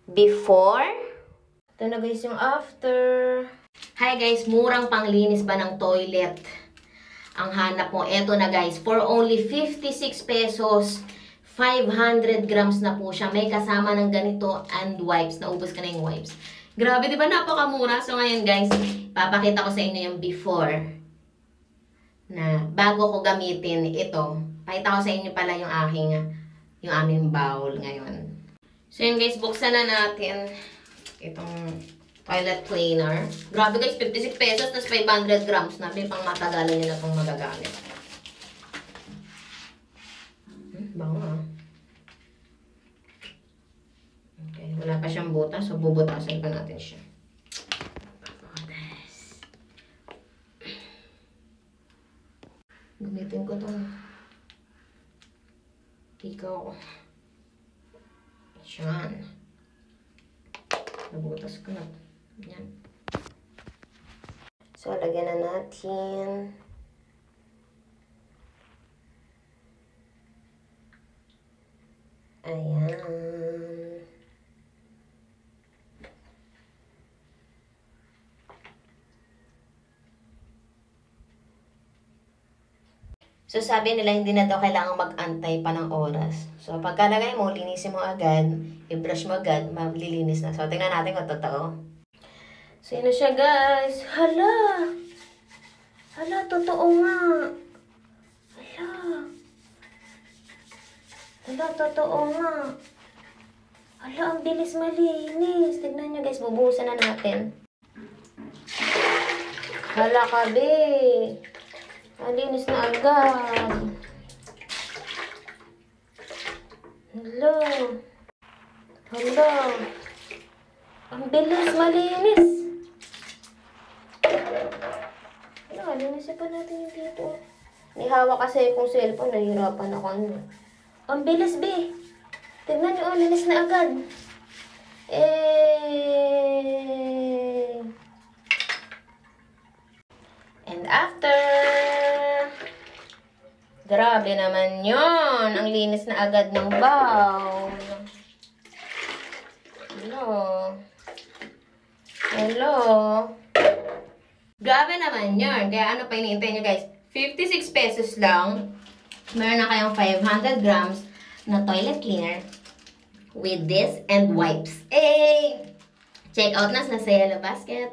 before. Ito na guys yung after. Hi guys, murang panglinis ba ng toilet ang hanap mo? Ito na guys, for only 56 pesos, 500 grams na po siya. May kasama ng ganito and wipes. Naubos ka na yung wipes. Grabe, di ba? Napakamura. So ngayon guys, papakita ko sa inyo yung before na bago ko gamitin ito. Pakita ko sa inyo pala yung aming bowl ngayon. So yun guys, buksan na natin itong toilet cleaner. Grabe guys, 56 pesos, tas 500 grams na. May pang matagalan nyo na itong magagamit. Bango ah. Okay, wala pa siyang butas. So, bubutasan pa natin siya. Gamitin ko itong ikaw. Yan. Nabutas ko na. Yan. So, lagyan na natin. Ayan. So, sabi nila, hindi na daw kailangang mag-antay pa ng oras. So, pagkalagay mo, linisin mo agad, i-brush mo agad, maglilinis na. So, tingnan natin kung totoo. So, yun na siya, guys. Hala! Hala, totoo nga. Hala. Hala, totoo nga. Hala, ang bilis malinis. Tignan nyo, guys. Bubuhusan na natin. Hala, kabe. Malinis na agad. Hello. Hello. Ang bilis malinis. Hello, linisin pa natin yung dito. May hawak kasi kung cellphone, nahihirapan ako. Ang bilis, be. Tignan nyo, linis na agad. And after, grabe naman yon. Ang linis na agad ng bowl. Hello. Hello. Grabe naman yon. Kaya ano pa iniintay nyo guys? 56 pesos lang. Meron na kayong 500 grams na toilet cleaner with this and wipes. Check out na sa Yellow Basket.